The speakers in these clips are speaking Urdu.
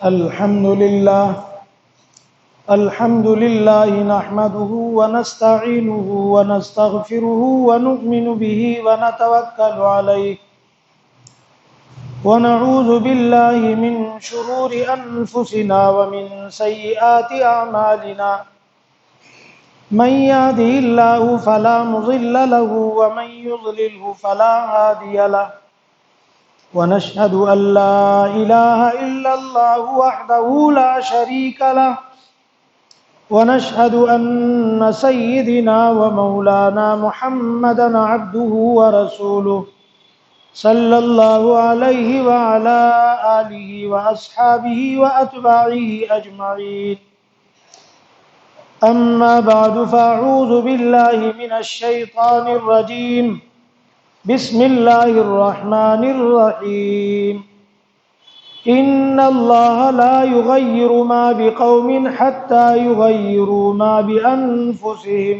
الحمد لله نحمده ونستعينه ونستغفره ونؤمن به ونتوكل عليه ونعوذ بالله من شرور أنفسنا ومن سيئات أعمالنا من يهده الله فلا مضل له ومن يضلله فلا هادي له ونشهد أن لا إله إلا الله وحده لا شريك له ونشهد أن سيدنا ومولانا محمدا عبده ورسوله صلى الله عليه وعلى آله وأصحابه وأتباعه أجمعين أما بعد فأعوذ بالله من الشيطان الرجيم بسم الله الرحمن الرحيم إن الله لا يغير ما بقوم حتى يغيروا ما بأنفسهم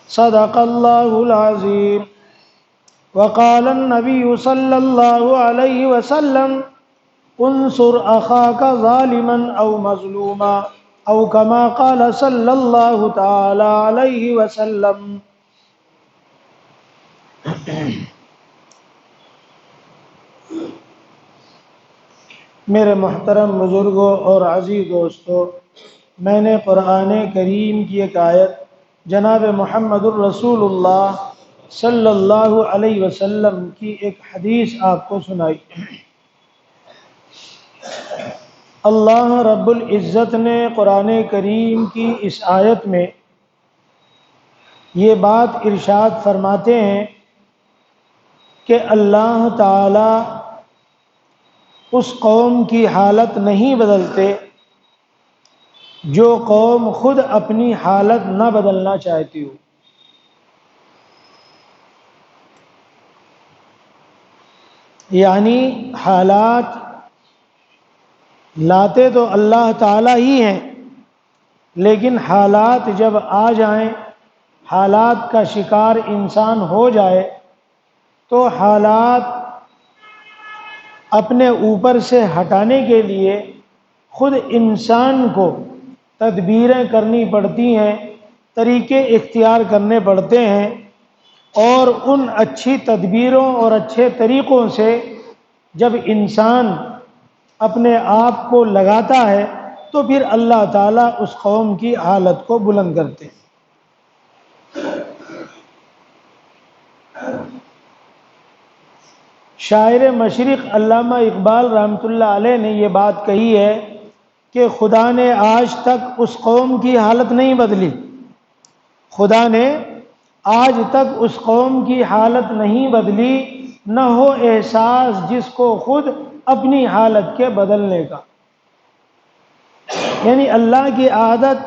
صدق الله العظيم وقال النبي صلى الله عليه وسلم انصر أخاك ظالما أو مظلوما أو كما قال صلى الله تعالى عليه وسلم. میرے محترم بزرگوں اور عزیز دوستو، میں نے قرآن کریم کی ایک آیت جناب محمد الرسول اللہ صلی اللہ علیہ وسلم کی ایک حدیث آپ کو سنائی۔ اللہ رب العزت نے قرآن کریم کی اس آیت میں یہ بات ارشاد فرماتے ہیں کہ اللہ تعالی اس قوم کی حالت نہیں بدلتے جو قوم خود اپنی حالت نہ بدلنا چاہتی ہو۔ یعنی حالات لاتے تو اللہ تعالیٰ ہی ہیں، لیکن حالات جب آ جائیں، حالات کا شکار انسان ہو جائے تو حالات اپنے اوپر سے ہٹانے کے لیے خود انسان کو تدبیریں کرنی پڑتی ہیں، طریقے اختیار کرنے پڑتے ہیں، اور ان اچھی تدبیروں اور اچھے طریقوں سے جب انسان اپنے آپ کو لگاتا ہے تو پھر اللہ تعالیٰ اس قوم کی حالت کو بلند کرتے ہیں۔ شاعر مشرق علامہ اقبال رحمۃ اللہ علیہ نے یہ بات کہی ہے کہ خدا نے آج تک اس قوم کی حالت نہیں بدلی، خدا نے آج تک اس قوم کی حالت نہیں بدلی، نہ ہو احساس جس کو خود اپنی حالت کے بدلنے کا۔ یعنی اللہ کی عادت،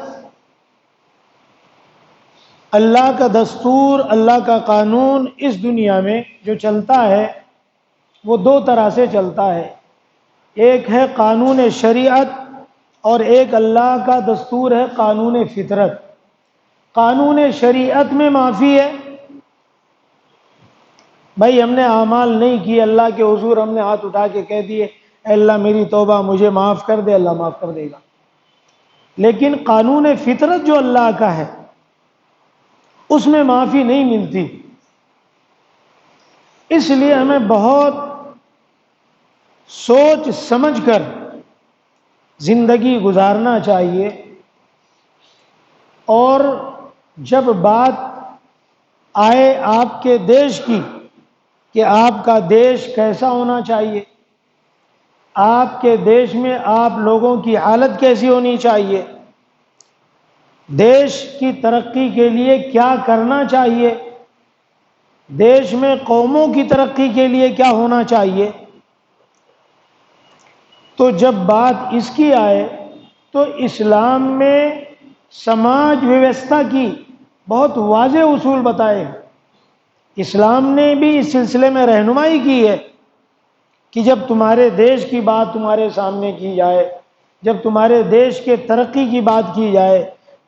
اللہ کا دستور، اللہ کا قانون اس دنیا میں جو چلتا ہے وہ دو طرح سے چلتا ہے، ایک ہے قانون شریعت اور ایک اللہ کا دستور ہے قانون فطرت۔ قانون شریعت میں معافی ہے، بھائی ہم نے اعمال نہیں کیے، اللہ کے حضور ہم نے ہاتھ اٹھا کے کہہ دیے اے اللہ میری توبہ، مجھے معاف کر دے، اللہ معاف کر دے گا۔ لیکن قانون فطرت جو اللہ کا ہے اس میں معافی نہیں ملتی، اس لیے ہمیں بہت سوچ سمجھ کر زندگی گزارنا چاہیے، اور جب بات آئے آپ کے دیش کی کہ آپ کا دیش کیسا ہونا چاہیے، آپ کے دیش میں آپ لوگوں کی حالت کیسی ہونی چاہیے، دیش کی ترقی کے لیے کیا کرنا چاہیے، دیش میں قوموں کی ترقی کے لیے کیا ہونا چاہیے، تو جب بات اس کی آئے تو اسلام میں سماج ویوستھا کی بہت واضح اصول بتائے ہیں۔ اسلام نے بھی اس سلسلے میں رہنمائی کی ہے کہ جب تمہارے دیش کی بات تمہارے سامنے کی جائے، جب تمہارے دیش کے ترقی کی بات کی جائے،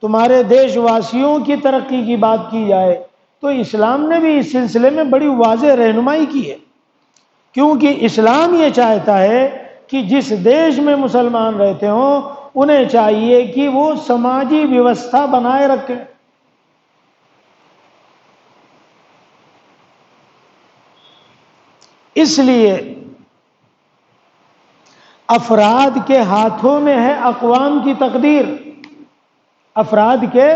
تمہارے دیش واسیوں کی ترقی کی بات کی جائے، تو اسلام نے بھی اس سلسلے میں بڑی واضح رہنمائی کی ہے، کیونکہ اسلام یہ چاہتا ہے کہ جس دیش میں مسلمان رہتے ہوں انہیں چاہیے کہ وہ سماجی ویوستھا بنائے رکھیں۔ اس لیے افراد کے ہاتھوں میں ہے اقوام کی تقدیر، افراد کے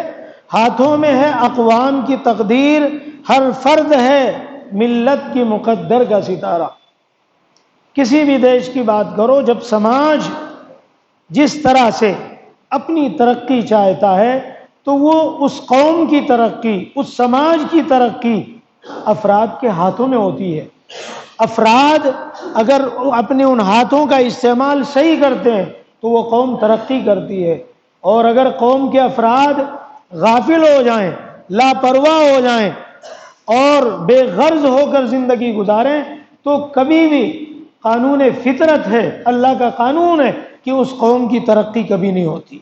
ہاتھوں میں ہے اقوام کی تقدیر، ہر فرد ہے ملت کی مقدر کا ستارہ۔ کسی بھی دیش کی بات کرو، جب سماج جس طرح سے اپنی ترقی چاہتا ہے تو وہ اس قوم کی ترقی، اس سماج کی ترقی افراد کے ہاتھوں میں ہوتی ہے۔ افراد اگر اپنے ان ہاتھوں کا استعمال صحیح کرتے ہیں تو وہ قوم ترقی کرتی ہے، اور اگر قوم کے افراد غافل ہو جائیں، لاپرواہ ہو جائیں اور بے غرض ہو کر زندگی گزاریں تو کبھی بھی قانون فطرت ہے، اللہ کا قانون ہے کہ اس قوم کی ترقی کبھی نہیں ہوتی۔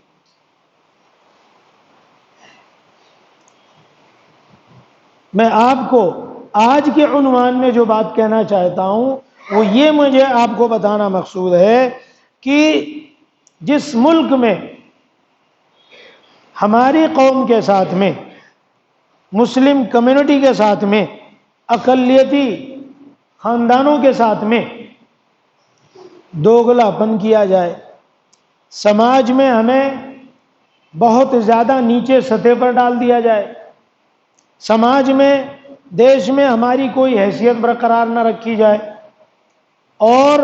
میں آپ کو آج کے عنوان میں جو بات کہنا چاہتا ہوں وہ یہ مجھے آپ کو بتانا مقصود ہے کہ جس ملک میں ہماری قوم کے ساتھ میں، مسلم کمیونٹی کے ساتھ میں، اقلیتی خاندانوں کے ساتھ میں دوگلا پن کیا جائے، سماج میں ہمیں بہت زیادہ نیچے سطح پر ڈال دیا جائے، سماج میں، دیش میں ہماری کوئی حیثیت برقرار نہ رکھی جائے، اور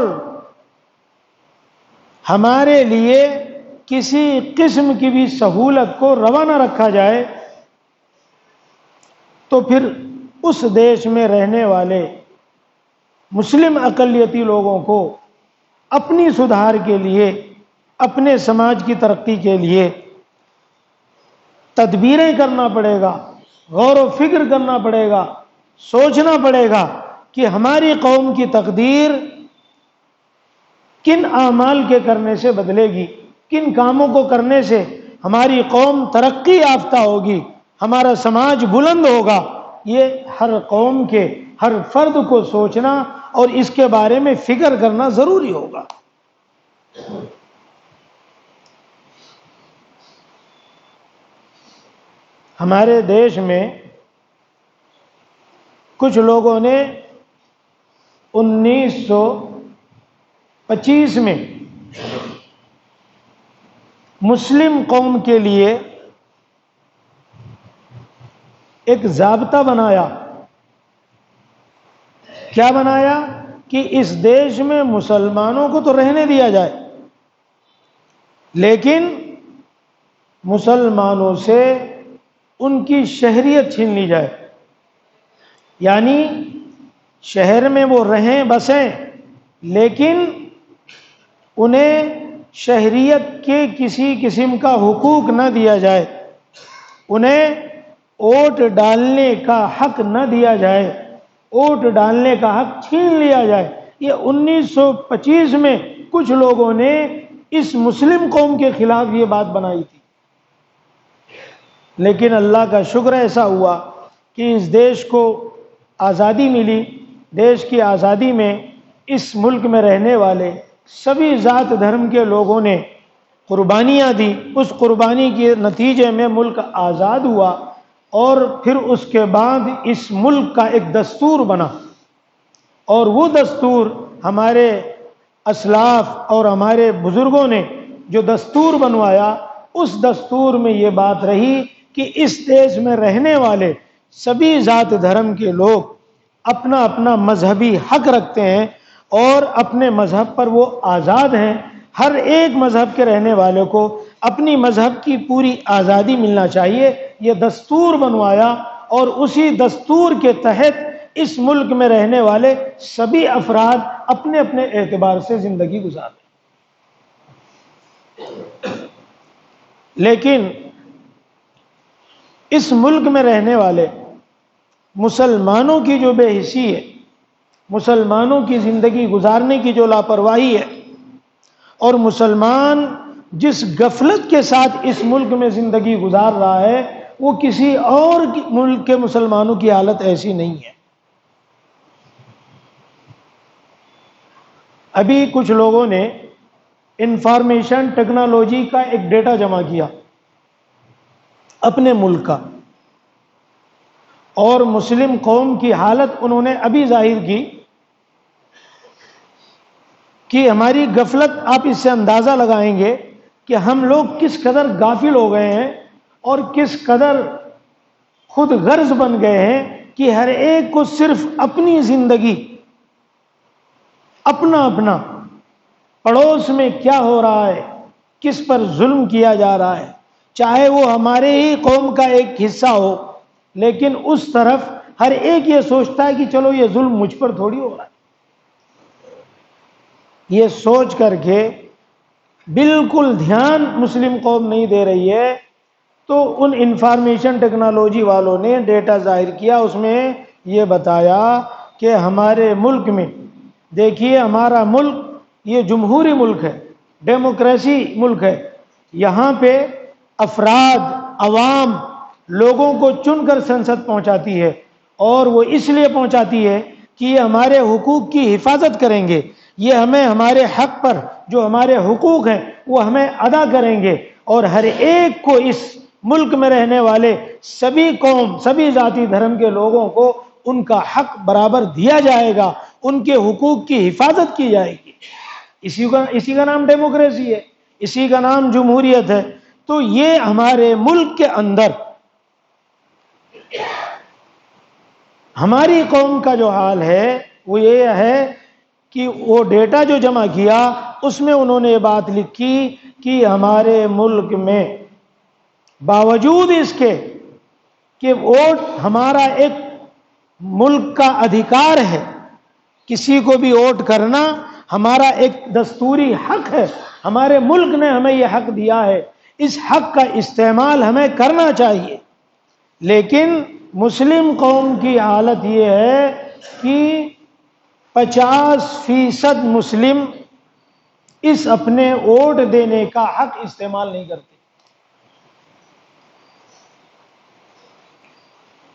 ہمارے لیے کسی قسم کی بھی سہولت کو روا نہ رکھا جائے، تو پھر اس دیش میں رہنے والے مسلم اقلیتی لوگوں کو اپنی سدھار کے لیے، اپنے سماج کی ترقی کے لیے تدبیریں کرنا پڑے گا، غور و فکر کرنا پڑے گا، سوچنا پڑے گا کہ ہماری قوم کی تقدیر کن اعمال کے کرنے سے بدلے گی، کن کاموں کو کرنے سے ہماری قوم ترقی یافتہ ہوگی، ہمارا سماج بلند ہوگا۔ یہ ہر قوم کے ہر فرد کو سوچنا اور اس کے بارے میں فکر کرنا ضروری ہوگا۔ ہمارے دیش میں کچھ لوگوں نے 1925 میں مسلم قوم کے لیے ایک ضابطہ بنایا۔ کیا بنایا؟ کہ اس دیش میں مسلمانوں کو تو رہنے دیا جائے، لیکن مسلمانوں سے ان کی شہریت چھین لی جائے، یعنی شہر میں وہ رہیں بسیں لیکن انہیں شہریت کے کسی قسم کا حقوق نہ دیا جائے، انہیں ووٹ ڈالنے کا حق نہ دیا جائے، ووٹ ڈالنے کا حق چھین لیا جائے۔ یہ 1925 میں کچھ لوگوں نے اس مسلم قوم کے خلاف یہ بات بنائی تھی، لیکن اللہ کا شکر ایسا ہوا کہ اس دیش کو آزادی ملی۔ دیش کی آزادی میں اس ملک میں رہنے والے سبھی ذات دھرم کے لوگوں نے قربانیاں دی، اس قربانی کے نتیجے میں ملک آزاد ہوا، اور پھر اس کے بعد اس ملک کا ایک دستور بنا، اور وہ دستور ہمارے اسلاف اور ہمارے بزرگوں نے جو دستور بنوایا، اس دستور میں یہ بات رہی کہ اس دیش میں رہنے والے سبھی ذات دھرم کے لوگ اپنا اپنا مذہبی حق رکھتے ہیں اور اپنے مذہب پر وہ آزاد ہیں۔ ہر ایک مذہب کے رہنے والے کو اپنی مذہب کی پوری آزادی ملنا چاہیے، یہ دستور بنوایا، اور اسی دستور کے تحت اس ملک میں رہنے والے سبھی افراد اپنے اپنے اعتبار سے زندگی گزارتے ہیں۔ لیکن اس ملک میں رہنے والے مسلمانوں کی جو بے حسی ہے، مسلمانوں کی زندگی گزارنے کی جو لاپرواہی ہے، اور مسلمان جس غفلت کے ساتھ اس ملک میں زندگی گزار رہا ہے، وہ کسی اور ملک کے مسلمانوں کی حالت ایسی نہیں ہے۔ ابھی کچھ لوگوں نے انفارمیشن ٹیکنالوجی کا ایک ڈیٹا جمع کیا اپنے ملک کا، اور مسلم قوم کی حالت انہوں نے ابھی ظاہر کی کہ ہماری غفلت، آپ اس سے اندازہ لگائیں گے کہ ہم لوگ کس قدر غافل ہو گئے ہیں اور کس قدر خود غرض بن گئے ہیں کہ ہر ایک کو صرف اپنی زندگی، اپنا اپنا، پڑوس میں کیا ہو رہا ہے، کس پر ظلم کیا جا رہا ہے، چاہے وہ ہمارے ہی قوم کا ایک حصہ ہو، لیکن اس طرف ہر ایک یہ سوچتا ہے کہ چلو یہ ظلم مجھ پر تھوڑی ہو رہا ہے۔ یہ سوچ کر کے بالکل دھیان مسلم قوم نہیں دے رہی ہے، تو ان انفارمیشن ٹیکنالوجی والوں نے ڈیٹا ظاہر کیا، اس میں یہ بتایا کہ ہمارے ملک میں، دیکھیے ہمارا ملک یہ جمہوری ملک ہے، ڈیموکریسی ملک ہے، یہاں پہ افراد، عوام لوگوں کو چن کر سنسد پہنچاتی ہے، اور وہ اس لیے پہنچاتی ہے کہ یہ ہمارے حقوق کی حفاظت کریں گے، یہ ہمیں ہمارے حق پر جو ہمارے حقوق ہیں وہ ہمیں ادا کریں گے، اور ہر ایک کو، اس ملک میں رہنے والے سبھی قوم، سبھی ذاتی دھرم کے لوگوں کو ان کا حق برابر دیا جائے گا، ان کے حقوق کی حفاظت کی جائے گی۔ اسی کا نام ڈیموکریسی ہے، اسی کا نام جمہوریت ہے۔ تو یہ ہمارے ملک کے اندر ہماری قوم کا جو حال ہے وہ یہ ہے کہ وہ ڈیٹا جو جمع کیا اس میں انہوں نے یہ بات لکھی کہ ہمارے ملک میں باوجود اس کے کہ ووٹ ہمارا ایک ملک کا ادھیکار ہے، کسی کو بھی ووٹ کرنا ہمارا ایک دستوری حق ہے، ہمارے ملک نے ہمیں یہ حق دیا ہے، اس حق کا استعمال ہمیں کرنا چاہیے، لیکن مسلم قوم کی حالت یہ ہے کہ 50% مسلم اس اپنے ووٹ دینے کا حق استعمال نہیں کرتے۔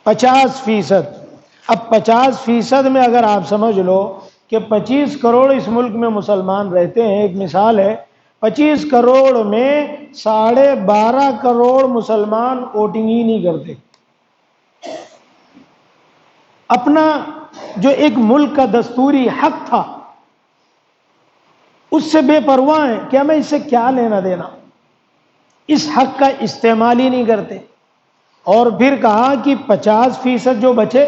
50%۔ اب 50% میں اگر آپ سمجھ لو کہ 25 کروڑ اس ملک میں مسلمان رہتے ہیں، ایک مثال ہے، 25 کروڑ میں 12.5 کروڑ مسلمان ووٹنگ ہی نہیں کرتے، اپنا جو ایک ملک کا دستوری حق تھا اس سے بے پرواہ ہیں کہ ہمیں اس سے کیا لینا دینا، اس حق کا استعمال ہی نہیں کرتے۔ اور پھر کہا کہ 50% جو بچے،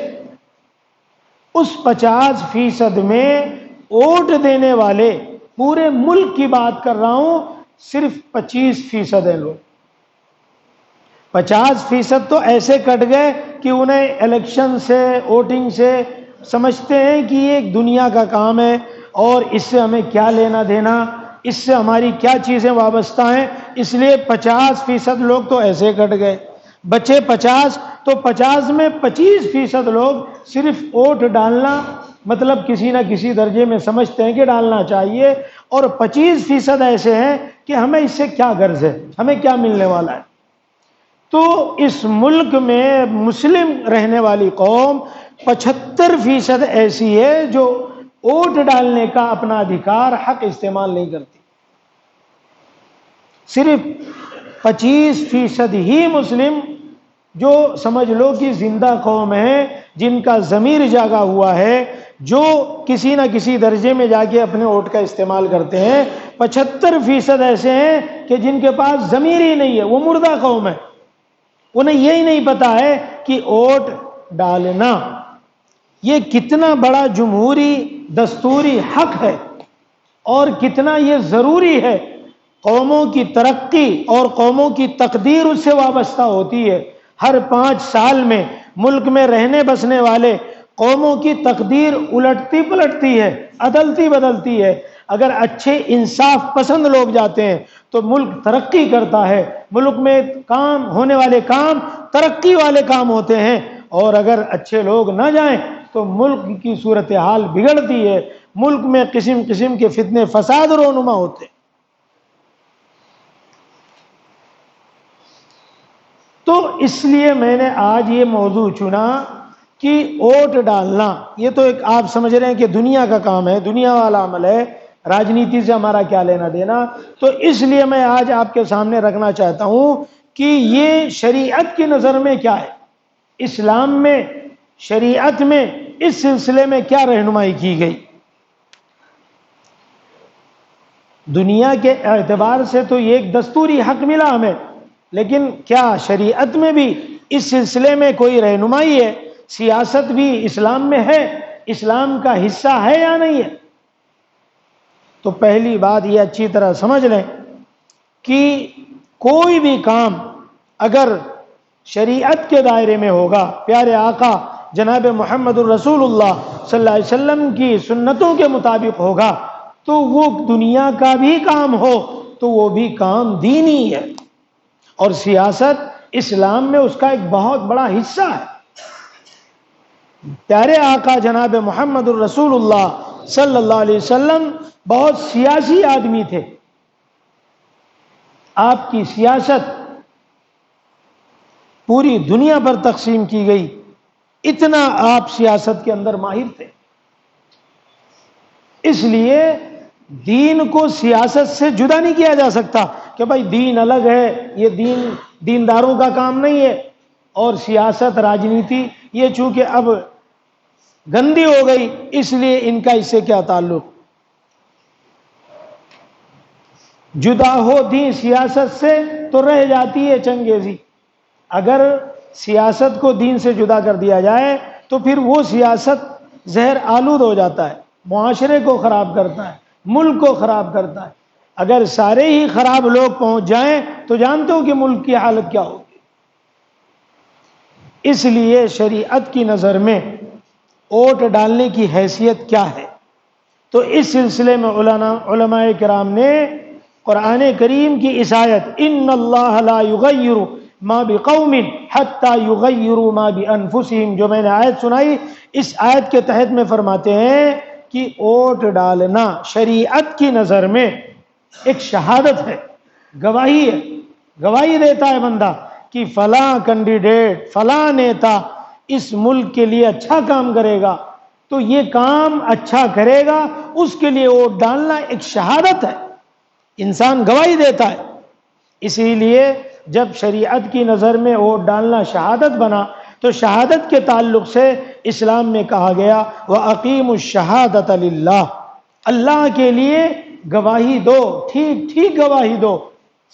اس 50% میں ووٹ دینے والے، پورے ملک کی بات کر رہا ہوں، صرف 25% ہیں لوگ۔ 50% تو ایسے کٹ گئے کہ انہیں الیکشن سے، ووٹنگ سے سمجھتے ہیں کہ یہ ایک دنیا کا کام ہے اور اس سے ہمیں کیا لینا دینا، اس سے ہماری کیا چیزیں وابستہ ہیں، اس لیے 50% لوگ تو ایسے کٹ گئے۔ بچے 50، تو 50 میں 25% لوگ صرف ووٹ ڈالنا، مطلب کسی نہ کسی درجے میں سمجھتے ہیں کہ ڈالنا چاہیے، اور 25% ایسے ہیں کہ ہمیں اس سے کیا غرض ہے، ہمیں کیا ملنے والا ہے۔ تو اس ملک میں مسلم رہنے والی قوم 75% ایسی ہے جو ووٹ ڈالنے کا اپنا ادھیکار، حق استعمال نہیں کرتی۔ صرف 25% ہی مسلم جو سمجھ لو کہ زندہ قوم ہے، جن کا ضمیر جاگا ہوا ہے، جو کسی نہ کسی درجے میں جا کے اپنے ووٹ کا استعمال کرتے ہیں۔ 75% ایسے ہیں کہ جن کے پاس ضمیر ہی نہیں ہے، وہ مردہ قوم ہے، انہیں یہی نہیں پتا ہے کہ ووٹ ڈالنا یہ کتنا بڑا جمہوری دستوری حق ہے اور کتنا یہ ضروری ہے۔ قوموں کی ترقی اور قوموں کی تقدیر اس سے وابستہ ہوتی ہے۔ ہر 5 سال میں ملک میں رہنے بسنے والے قوموں کی تقدیر الٹتی پلٹتی ہے، عدلتی بدلتی ہے۔ اگر اچھے انصاف پسند لوگ جاتے ہیں تو ملک ترقی کرتا ہے، ملک میں کام ہونے والے کام ترقی والے کام ہوتے ہیں، اور اگر اچھے لوگ نہ جائیں تو ملک کی صورتحال بگڑتی ہے، ملک میں قسم قسم کے فتنے فساد رونما ہوتے ہیں۔ تو اس لیے میں نے آج یہ موضوع چنا کہ ووٹ ڈالنا یہ تو ایک آپ سمجھ رہے ہیں کہ دنیا کا کام ہے، دنیا والا عمل ہے، راجنیتی سے ہمارا کیا لینا دینا. تو اس لیے میں آج آپ کے سامنے رکھنا چاہتا ہوں کہ یہ شریعت کی نظر میں کیا ہے، اسلام میں، شریعت میں اس سلسلے میں کیا رہنمائی کی گئی. دنیا کے اعتبار سے تو یہ ایک دستوری حق ملا ہمیں، لیکن کیا شریعت میں بھی اس سلسلے میں کوئی رہنمائی ہے؟ سیاست بھی اسلام میں ہے، اسلام کا حصہ ہے یا نہیں ہے؟ تو پہلی بات یہ اچھی طرح سمجھ لیں کہ کوئی بھی کام اگر شریعت کے دائرے میں ہوگا، پیارے آقا جناب محمد الرسول اللہ صلی اللہ علیہ وسلم کی سنتوں کے مطابق ہوگا، تو وہ دنیا کا بھی کام ہو تو وہ بھی کام دینی ہے. اور سیاست اسلام میں اس کا ایک بہت بڑا حصہ ہے. پیارے آقا جناب محمد الرسول اللہ صلی اللہ علیہ وسلم بہت سیاسی آدمی تھے. آپ کی سیاست پوری دنیا پر تقسیم کی گئی، اتنا آپ سیاست کے اندر ماہر تھے. اس لیے دین کو سیاست سے جدا نہیں کیا جا سکتا کہ بھائی دین الگ ہے، یہ دینداروں کا کام نہیں ہے، اور سیاست راجنیتی یہ چونکہ اب گندی ہو گئی اس لیے ان کا اس سے کیا تعلق. جدا ہو دین سیاست سے تو رہ جاتی ہے چنگیزی. اگر سیاست کو دین سے جدا کر دیا جائے تو پھر وہ سیاست زہر آلود ہو جاتا ہے، معاشرے کو خراب کرتا ہے، ملک کو خراب کرتا ہے. اگر سارے ہی خراب لوگ پہنچ جائیں تو جانتے ہو کہ ملک کی حالت کیا ہوگی. اس لیے شریعت کی نظر میں ووٹ ڈالنے کی حیثیت کیا ہے؟ تو اس سلسلے میں علماء کرام نے قرآن کریم کی اس آیت ان اللہ لا یغیر ما بقوم حتی یغیروا ما بانفسہم جو میں نے آیت سنائی، اس آیت کے تحت میں فرماتے ہیں کہ ووٹ ڈالنا شریعت کی نظر میں ایک شہادت ہے، گواہی ہے. گواہی دیتا ہے بندہ کہ فلاں کینڈیڈیٹ، فلاں نیتا اس ملک کے لیے اچھا کام کرے گا، تو یہ کام اچھا کرے گا، اس کے لیے ووٹ ڈالنا ایک شہادت ہے. انسان گواہی دیتا ہے. اسی لیے جب شریعت کی نظر میں ووٹ ڈالنا شہادت بنا تو شہادت کے تعلق سے اسلام میں کہا گیا وَأَقِيمُوا الشَّهَادَةَ لِلَّهِ، اللہ کے لیے گواہی دو، ٹھیک ٹھیک گواہی دو،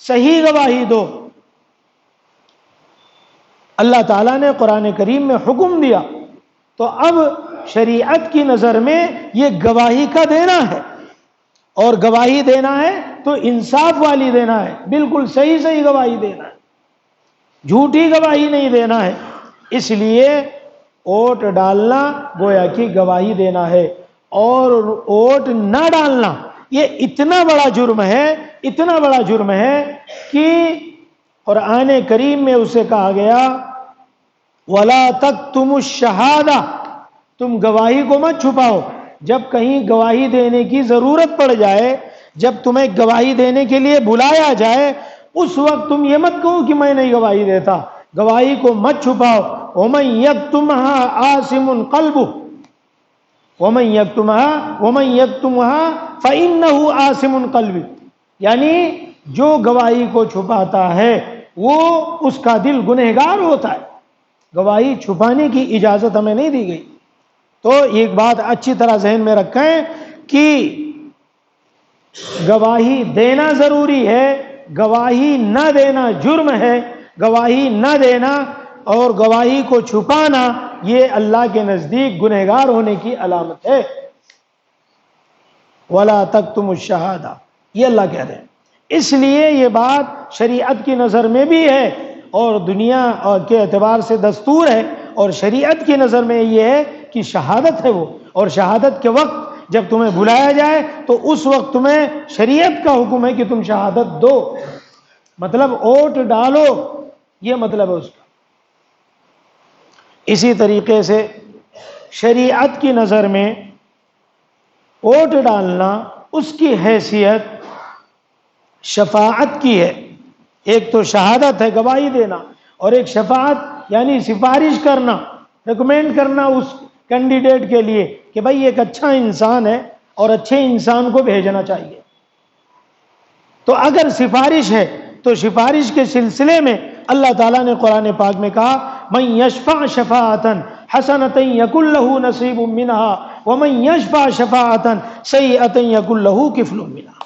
صحیح گواہی دو. اللہ تعالیٰ نے قرآن کریم میں حکم دیا. تو اب شریعت کی نظر میں یہ گواہی کا دینا ہے، اور گواہی دینا ہے تو انصاف والی دینا ہے، بالکل صحیح صحیح گواہی دینا ہے، جھوٹی گواہی نہیں دینا ہے. اس لیے ووٹ ڈالنا گویا کہ گواہی دینا ہے، اور ووٹ نہ ڈالنا یہ اتنا بڑا جرم ہے، اتنا بڑا جرم ہے کہ قرآن کریم میں اسے کہا گیا وَلَا تَكْتُمُوا الشَّهَادَةَ، تم گواہی کو مت چھپاؤ. جب کہیں گواہی دینے کی ضرورت پڑ جائے، جب تمہیں گواہی دینے کے لیے بلایا جائے، اس وقت تم یہ مت کہو کہ میں نہیں گواہی دیتا. گواہی کو مت چھپاؤ. وَمَن يَكْتُمْهَا عَاصِمٌ قَلْبُهُ، وَمَن يَكْتُمْهَا فَإِنَّهُ عَاصِمٌ قَلْبُهُ، یعنی جو گواہی کو چھپاتا ہے وہ اس کا دل گنہگار ہوتا ہے. گواہی چھپانے کی اجازت ہمیں نہیں دی گئی. تو ایک بات اچھی طرح ذہن میں رکھیں کہ گواہی دینا ضروری ہے، گواہی نہ دینا جرم ہے. گواہی نہ دینا اور گواہی کو چھپانا یہ اللہ کے نزدیک گنہگار ہونے کی علامت ہے. وَلَا تَكْتُمُوا الشَّهَادَةَ، یہ اللہ کہہ رہے ہیں. اس لیے یہ بات شریعت کی نظر میں بھی ہے اور دنیا کے اعتبار سے دستور ہے، اور شریعت کی نظر میں یہ ہے کہ شہادت ہے وہ. اور شہادت کے وقت جب تمہیں بلایا جائے تو اس وقت تمہیں شریعت کا حکم ہے کہ تم شہادت دو، مطلب ووٹ ڈالو، یہ مطلب ہے اس کا. اسی طریقے سے شریعت کی نظر میں ووٹ ڈالنا اس کی حیثیت شفاعت کی ہے. ایک تو شہادت ہے، گواہی دینا، اور ایک شفاعت یعنی سفارش کرنا، ریکمینڈ کرنا اس کینڈیڈیٹ کے لیے کہ بھائی ایک اچھا انسان ہے، اور اچھے انسان کو بھیجنا چاہیے۔ تو اگر سفارش ہے تو سفارش کے سلسلے میں اللہ تعالیٰ نے قرآن پاک میں کہا من یشفع شفاعتا حسنۃ یکن لہ نصیب منہا ومن یشفع شفاعتا سیئۃ یکن لہ کفل منہا۔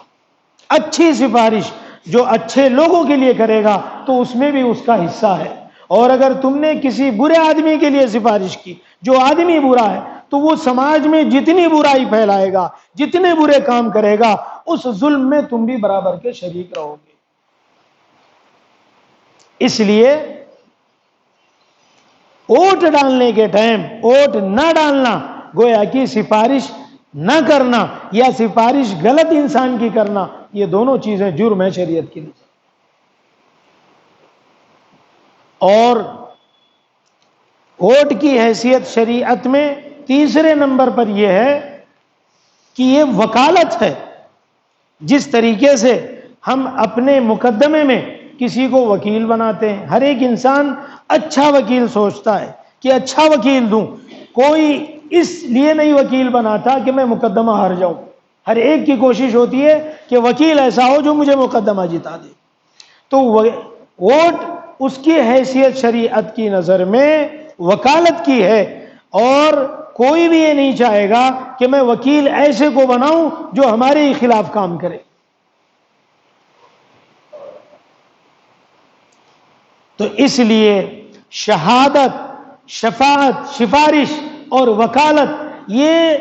اچھی سفارش جو اچھے لوگوں کے لیے کرے گا تو اس میں بھی اس کا حصہ ہے، اور اگر تم نے کسی برے آدمی کے لیے سفارش کی، جو آدمی برا ہے، تو وہ سماج میں جتنی برائی پھیلائے گا، جتنے برے کام کرے گا، اس ظلم میں تم بھی برابر کے شریک رہو گے۔ اس لیے ووٹ ڈالنے کے ٹائم ووٹ نہ ڈالنا، گویا کہ سفارش نہ کرنا یا سفارش غلط انسان کی کرنا، یہ دونوں چیزیں جرم ہے شریعت کی نظر۔ اور ووٹ کی حیثیت شریعت میں تیسرے نمبر پر یہ ہے کہ یہ وکالت ہے۔ جس طریقے سے ہم اپنے مقدمے میں کسی کو وکیل بناتے ہیں، ہر ایک انسان اچھا وکیل سوچتا ہے کہ اچھا وکیل دوں، کوئی اس لیے نہیں وکیل بناتا کہ میں مقدمہ ہار جاؤں، ہر ایک کی کوشش ہوتی ہے کہ وکیل ایسا ہو جو مجھے مقدمہ جتا دے۔ تو ووٹ اس کی حیثیت شریعت کی نظر میں وکالت کی ہے، اور کوئی بھی یہ نہیں چاہے گا کہ میں وکیل ایسے کو بناؤں جو ہمارے ہی خلاف کام کرے۔ تو اس لیے شہادت، شفاعت، سفارش اور وکالت یہ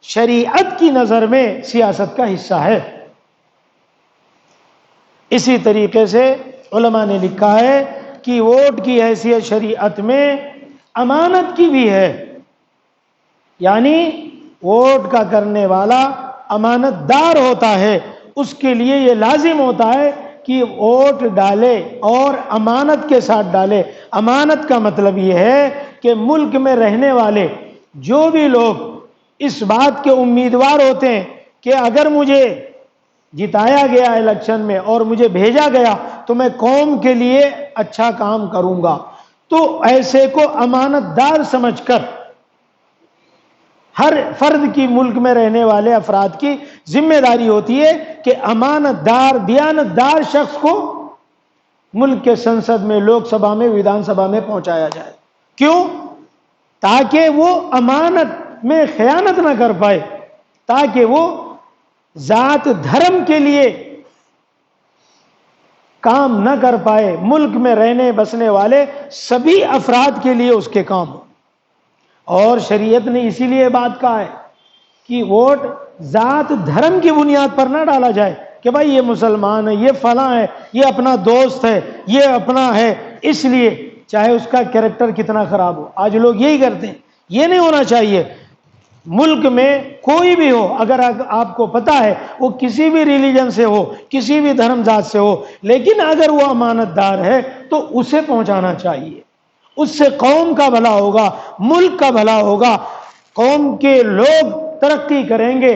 شریعت کی نظر میں سیاست کا حصہ ہے۔ اسی طریقے سے علماء نے لکھا ہے کہ ووٹ کی حیثیت شریعت میں امانت کی بھی ہے، یعنی ووٹ کا کرنے والا امانت دار ہوتا ہے، اس کے لیے یہ لازم ہوتا ہے کہ ووٹ ڈالے اور امانت کے ساتھ ڈالے۔ امانت کا مطلب یہ ہے کہ ملک میں رہنے والے جو بھی لوگ اس بات کے امیدوار ہوتے ہیں کہ اگر مجھے جتایا گیا الیکشن میں اور مجھے بھیجا گیا تو میں قوم کے لیے اچھا کام کروں گا، تو ایسے کو امانت دار سمجھ کر ہر فرد کی، ملک میں رہنے والے افراد کی ذمہ داری ہوتی ہے کہ امانت دار، دیانت دار شخص کو ملک کے سنسد میں، لوک سبھا میں، ویدھان سبھا میں پہنچایا جائے۔ کیوں؟ تاکہ وہ امانت میں خیانت نہ کر پائے، تاکہ وہ ذات دھرم کے لیے کام نہ کر پائے، ملک میں رہنے بسنے والے سبھی افراد کے لیے اس کے کام ہو۔ اور شریعت نے اسی لیے بات کہا ہے کہ ووٹ ذات دھرم کی بنیاد پر نہ ڈالا جائے کہ بھائی یہ مسلمان ہے، یہ فلاں ہے، یہ اپنا دوست ہے، یہ اپنا ہے، اس لیے چاہے اس کا کیریکٹر کتنا خراب ہو۔ آج لوگ یہی کرتے ہیں، یہ نہیں ہونا چاہیے۔ ملک میں کوئی بھی ہو، اگر آپ کو پتا ہے وہ کسی بھی ریلیجن سے ہو، کسی بھی دھرم ذات سے ہو، لیکن اگر وہ امانت دار ہے تو اسے پہنچانا چاہیے۔ اس سے قوم کا بھلا ہوگا، ملک کا بھلا ہوگا، قوم کے لوگ ترقی کریں گے،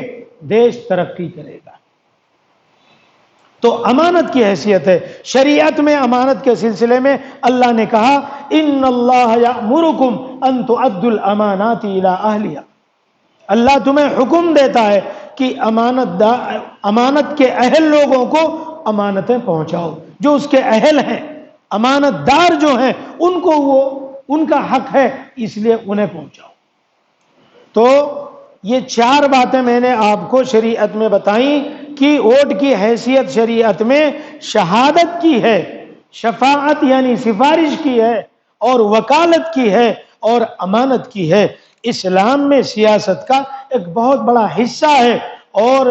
دیش ترقی کرے گا۔ تو امانت کی حیثیت ہے شریعت میں۔ امانت کے سلسلے میں اللہ نے کہا ان اللہ یأمرکم ان تؤدوا الامانات الی اہلہا، اللہ تمہیں حکم دیتا ہے کہ امانت کے اہل لوگوں کو امانتیں پہنچاؤ، جو اس کے اہل ہیں، امانت دار جو ہیں، ان کو ان کا حق ہے، اس لیے انہیں پہنچاؤ۔ تو یہ چار باتیں میں نے آپ کو شریعت میں بتائیں کہ ووٹ کی حیثیت شریعت میں شہادت کی ہے، شفاعت یعنی سفارش کی ہے، اور وکالت کی ہے، اور امانت کی ہے۔ اسلام میں سیاست کا ایک بہت بڑا حصہ ہے، اور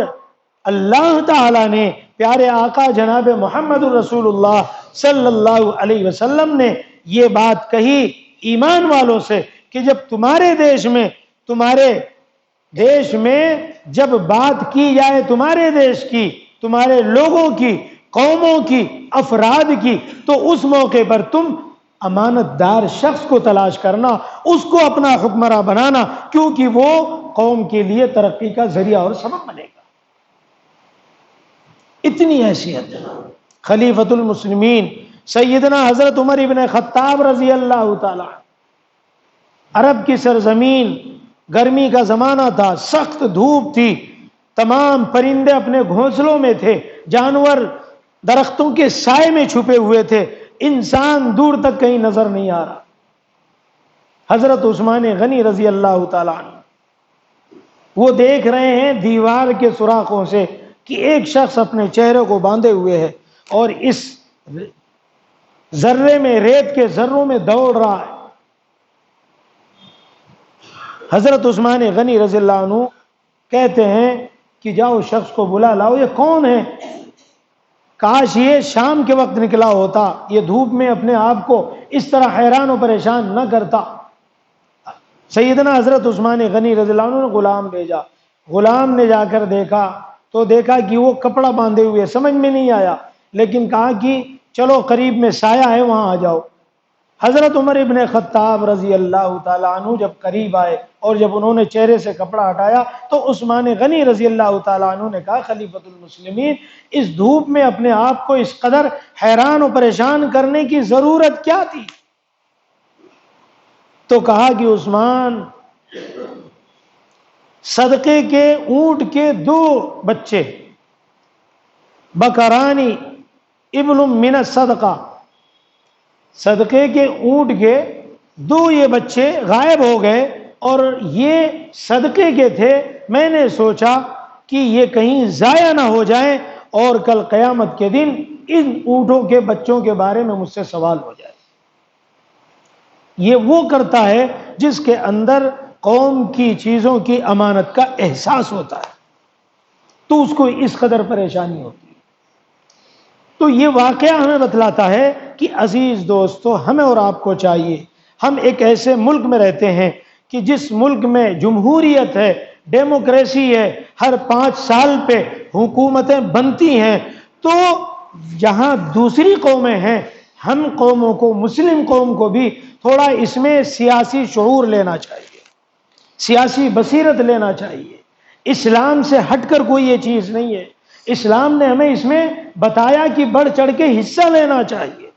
اللہ تعالی نے، پیارے آقا جناب محمد رسول اللہ صلی اللہ علیہ وسلم نے یہ بات کہی ایمان والوں سے کہ جب تمہارے دیش میں جب بات کی جائے تمہارے دیش کی، تمہارے لوگوں کی، قوموں کی، افراد کی، تو اس موقع پر تم امانت دار شخص کو تلاش کرنا، اس کو اپنا حکمراں بنانا، کیونکہ وہ قوم کے لیے ترقی کا ذریعہ اور سبب بنے گا۔ اتنی حیثیت ہے۔ خلیفۃ المسلمین سیدنا حضرت عمر ابن خطاب رضی اللہ تعالی، عرب کی سرزمین، گرمی کا زمانہ تھا، سخت دھوپ تھی، تمام پرندے اپنے گھونسلوں میں تھے، جانور درختوں کے سائے میں چھپے ہوئے تھے، انسان دور تک کہیں نظر نہیں آ رہا۔ حضرت عثمان غنی رضی اللہ تعالیٰ عنہ وہ دیکھ رہے ہیں دیوار کے سوراخوں سے کہ ایک شخص اپنے چہرے کو باندھے ہوئے ہے اور اس ذرے میں، ریت کے ذروں میں دوڑ رہا ہے۔ حضرت عثمان غنی رضی اللہ عنہ کہتے ہیں کہ جاؤ شخص کو بلا لاؤ، یہ کون ہے؟ کاش یہ شام کے وقت نکلا ہوتا، یہ دھوپ میں اپنے آپ کو اس طرح حیران و پریشان نہ کرتا۔ سیدنا حضرت عثمان غنی رضی اللہ عنہ نے غلام بھیجا، غلام نے جا کر دیکھا تو دیکھا کہ وہ کپڑا باندھے ہوئے، سمجھ میں نہیں آیا، لیکن کہا کہ چلو قریب میں سایہ ہے وہاں آ جاؤ۔ حضرت عمر ابن خطاب رضی اللہ تعالیٰ عنہ جب قریب آئے اور جب انہوں نے چہرے سے کپڑا ہٹایا تو عثمان غنی رضی اللہ تعالیٰ عنہ نے کہا خلیفۃ المسلمین، اس دھوپ میں اپنے آپ کو اس قدر حیران و پریشان کرنے کی ضرورت کیا تھی؟ تو کہا کہ عثمان، صدقے کے اونٹ کے 2 بچے، بکرانی ابن من الصدقہ، صدقے کے اونٹ کے 2 یہ بچے غائب ہو گئے اور یہ صدقے کے تھے، میں نے سوچا کہ یہ کہیں ضائع نہ ہو جائیں اور کل قیامت کے دن ان اونٹوں کے بچوں کے بارے میں مجھ سے سوال ہو جائے۔ یہ وہ کرتا ہے جس کے اندر قوم کی چیزوں کی امانت کا احساس ہوتا ہے، تو اس کو اس قدر پریشانی ہوتی ہے۔ تو یہ واقعہ ہمیں بتلاتا ہے کہ عزیز دوستو، ہمیں اور آپ کو چاہیے، ہم ایک ایسے ملک میں رہتے ہیں کہ جس ملک میں جمہوریت ہے، ڈیموکریسی ہے، ہر 5 سال پہ حکومتیں بنتی ہیں، تو جہاں دوسری قومیں ہیں، ہم قوموں کو، مسلم قوم کو بھی تھوڑا اس میں سیاسی شعور لینا چاہیے، سیاسی بصیرت لینا چاہیے۔ اسلام سے ہٹ کر کوئی یہ چیز نہیں ہے، اسلام نے ہمیں اس میں بتایا کہ بڑھ چڑھ کے حصہ لینا چاہیے،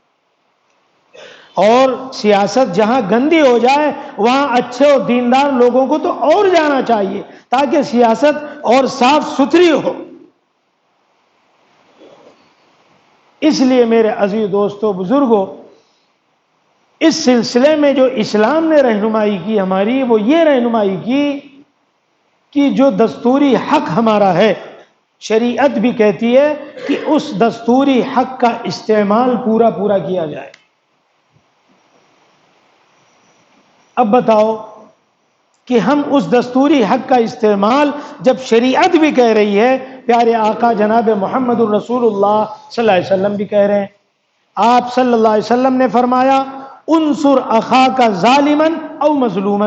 اور سیاست جہاں گندی ہو جائے وہاں اچھے اور دیندار لوگوں کو تو اور جانا چاہیے تاکہ سیاست اور صاف ستھری ہو۔ اس لیے میرے عزیز دوستو، بزرگوں، اس سلسلے میں جو اسلام نے رہنمائی کی ہماری، وہ یہ رہنمائی کی کہ جو دستوری حق ہمارا ہے، شریعت بھی کہتی ہے کہ اس دستوری حق کا استعمال پورا پورا کیا جائے۔ اب بتاؤ کہ ہم اس دستوری حق کا استعمال جب شریعت بھی کہہ رہی ہے، پیارے آقا جناب محمد الرسول اللہ صلی اللہ علیہ وسلم بھی کہہ رہے ہیں، آپ صلی اللہ علیہ وسلم نے فرمایا انصر اخاک ظالما او مظلوما،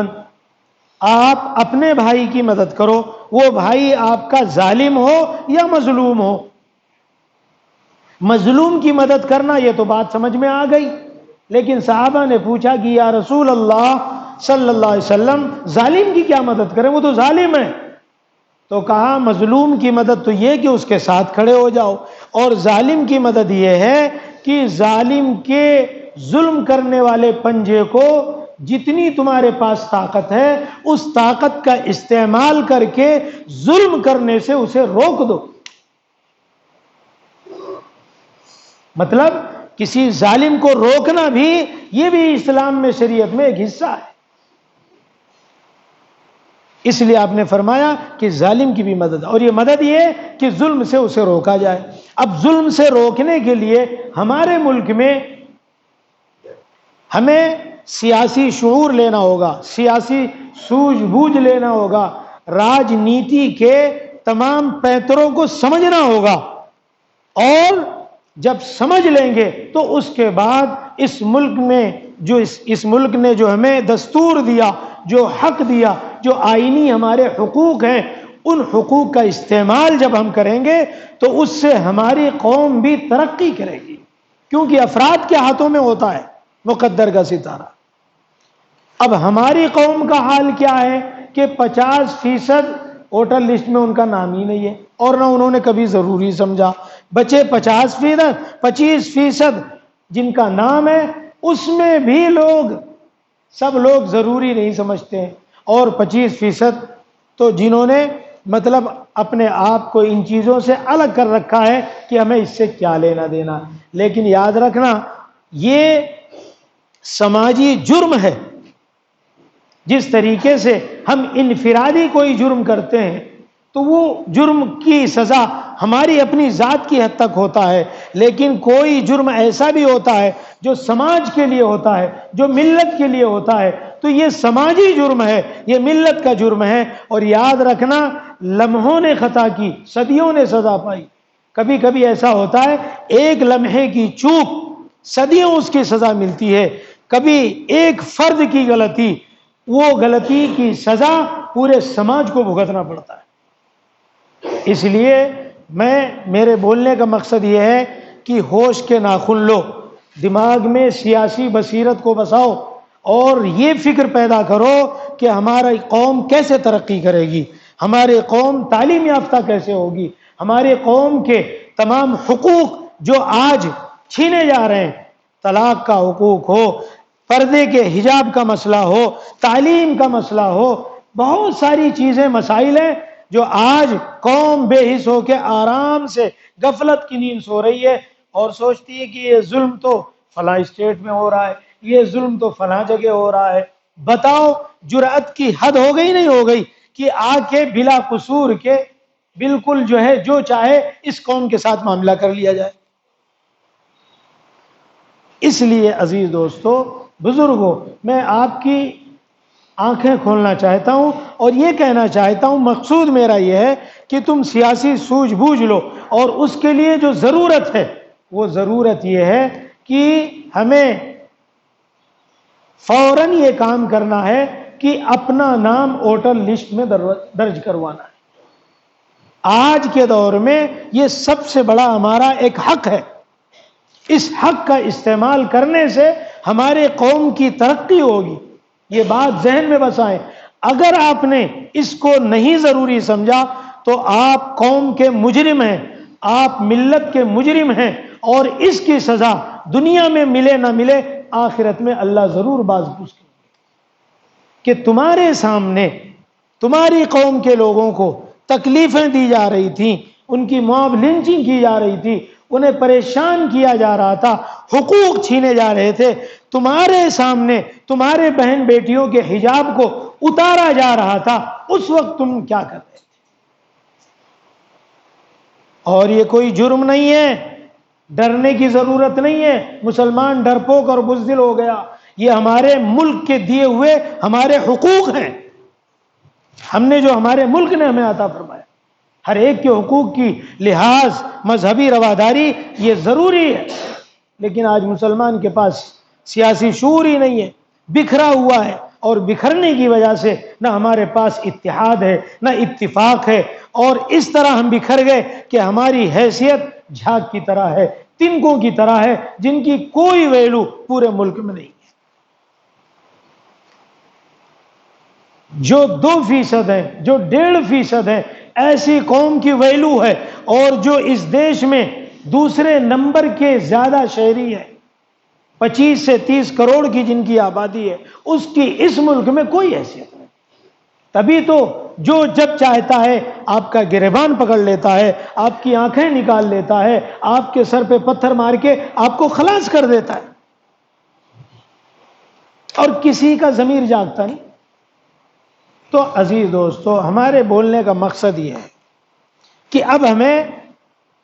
آپ اپنے بھائی کی مدد کرو، وہ بھائی آپ کا ظالم ہو یا مظلوم ہو۔ مظلوم کی مدد کرنا، یہ تو بات سمجھ میں آ گئی، لیکن صحابہ نے پوچھا کہ یا رسول اللہ صلی اللہ علیہ وسلم، ظالم کی کیا مدد کریں، وہ تو ظالم ہے۔ تو کہا مظلوم کی مدد تو یہ کہ اس کے ساتھ کھڑے ہو جاؤ، اور ظالم کی مدد یہ ہے کہ ظالم کے ظلم کرنے والے پنجے کو جتنی تمہارے پاس طاقت ہے اس طاقت کا استعمال کر کے ظلم کرنے سے اسے روک دو۔ مطلب کسی ظالم کو روکنا بھی، یہ بھی اسلام میں، شریعت میں ایک حصہ ہے۔ اس لیے آپ نے فرمایا کہ ظالم کی بھی مدد، اور یہ مدد یہ کہ ظلم سے اسے روکا جائے۔ اب ظلم سے روکنے کے لیے ہمارے ملک میں ہمیں سیاسی شعور لینا ہوگا، سیاسی سوجھ بوجھ لینا ہوگا، راجنیتی کے تمام پیتروں کو سمجھنا ہوگا، اور جب سمجھ لیں گے تو اس کے بعد اس ملک میں جو اس ملک نے جو ہمیں دستور دیا، جو حق دیا، جو آئینی ہمارے حقوق ہیں، ان حقوق کا استعمال جب ہم کریں گے تو اس سے ہماری قوم بھی ترقی کرے گی، کیونکہ افراد کے ہاتھوں میں ہوتا ہے مقدر کا ستارہ۔ اب ہماری قوم کا حال کیا ہے کہ 50% ووٹر لسٹ میں ان کا نام ہی نہیں ہے، اور نہ انہوں نے کبھی ضروری سمجھا۔ بچے 50%، 25% جن کا نام ہے اس میں بھی سب لوگ ضروری نہیں سمجھتے ہیں، اور 25% تو جنہوں نے مطلب اپنے آپ کو ان چیزوں سے الگ کر رکھا ہے کہ ہمیں اس سے کیا لینا دینا. لیکن یاد رکھنا یہ سماجی جرم ہے. جس طریقے سے ہم انفرادی کوئی جرم کرتے ہیں تو وہ جرم کی سزا ہماری اپنی ذات کی حد تک ہوتا ہے، لیکن کوئی جرم ایسا بھی ہوتا ہے جو سماج کے لیے ہوتا ہے، جو ملت کے لیے ہوتا ہے، تو یہ سماجی جرم ہے، یہ ملت کا جرم ہے. اور یاد رکھنا لمحوں نے خطا کی، صدیوں نے سزا پائی. کبھی کبھی ایسا ہوتا ہے ایک لمحے کی چوک صدیوں اس کی سزا ملتی ہے. کبھی ایک فرد کی غلطی، وہ غلطی کی سزا پورے سماج کو بھگتنا پڑتا ہے. اس لیے میرے بولنے کا مقصد یہ ہے کہ ہوش کے ناخن لو، دماغ میں سیاسی بصیرت کو بساؤ اور یہ فکر پیدا کرو کہ ہماری قوم کیسے ترقی کرے گی، ہماری قوم تعلیم یافتہ کیسے ہوگی، ہماری قوم کے تمام حقوق جو آج چھینے جا رہے ہیں، طلاق کا حقوق ہو، پردے کے حجاب کا مسئلہ ہو، تعلیم کا مسئلہ ہو، بہت ساری چیزیں مسائل ہیں جو آج قوم بے حس ہو کے آرام سے غفلت کی نیند سو رہی ہے اور سوچتی ہے کہ یہ ظلم تو فلاں اسٹیٹ میں ہو رہا ہے، یہ ظلم تو فلاں جگہ ہو رہا ہے. بتاؤ جرأت کی حد ہو گئی نہیں ہو گئی کہ آ کے بلا قصور کے بالکل جو ہے جو چاہے اس قوم کے ساتھ معاملہ کر لیا جائے. اس لیے عزیز دوستو، بزرگوں، میں آپ کی آنکھیں کھولنا چاہتا ہوں اور یہ کہنا چاہتا ہوں، مقصود میرا یہ ہے کہ تم سیاسی سوجھ بوجھ لو، اور اس کے لیے جو ضرورت ہے وہ ضرورت یہ ہے کہ ہمیں فوراً یہ کام کرنا ہے کہ اپنا نام ووٹر لسٹ میں درج کروانا ہے. آج کے دور میں یہ سب سے بڑا ہمارا ایک حق ہے. اس حق کا استعمال کرنے سے ہمارے قوم کی ترقی ہوگی. یہ بات ذہن میں بسائیں. اگر آپ نے اس کو نہیں ضروری سمجھا تو آپ قوم کے مجرم ہیں، آپ ملت کے مجرم ہیں، اور اس کی سزا دنیا میں ملے نہ ملے آخرت میں اللہ ضرور باز پوچھ کرے کہ تمہارے سامنے تمہاری قوم کے لوگوں کو تکلیفیں دی جا رہی تھیں، ان کی موب لنچنگ کی جا رہی تھی، انہیں پریشان کیا جا رہا تھا، حقوق چھینے جا رہے تھے، تمہارے سامنے تمہارے بہن بیٹیوں کے حجاب کو اتارا جا رہا تھا، اس وقت تم کیا کر رہے تھے؟ اور یہ کوئی جرم نہیں ہے، ڈرنے کی ضرورت نہیں ہے. مسلمان ڈرپوک اور بزدل ہو گیا. یہ ہمارے ملک کے دیے ہوئے ہمارے حقوق ہیں، ہم نے جو ہمارے ملک نے ہمیں عطا فرمایا. ہر ایک کے حقوق کی لحاظ، مذہبی رواداری یہ ضروری ہے. لیکن آج مسلمان کے پاس سیاسی شعور ہی نہیں ہے، بکھرا ہوا ہے، اور بکھرنے کی وجہ سے نہ ہمارے پاس اتحاد ہے نہ اتفاق ہے، اور اس طرح ہم بکھر گئے کہ ہماری حیثیت جھاگ کی طرح ہے، تنکوں کی طرح ہے، جن کی کوئی ویلو پورے ملک میں نہیں ہے. جو 2% ہے، جو 1.5% ہے، ایسی قوم کی ویلو ہے. اور جو اس دیش میں دوسرے نمبر کے زیادہ شہری ہیں، 25 سے 30 کروڑ کی جن کی آبادی ہے، اس کی اس ملک میں کوئی حیثیت نہیں. تبھی تو جو جب چاہتا ہے آپ کا گریبان پکڑ لیتا ہے، آپ کی آنکھیں نکال لیتا ہے، آپ کے سر پہ پتھر مار کے آپ کو خلاص کر دیتا ہے، اور کسی کا ضمیر جاگتا نہیں. تو عزیز دوستو، ہمارے بولنے کا مقصد یہ ہے کہ اب ہمیں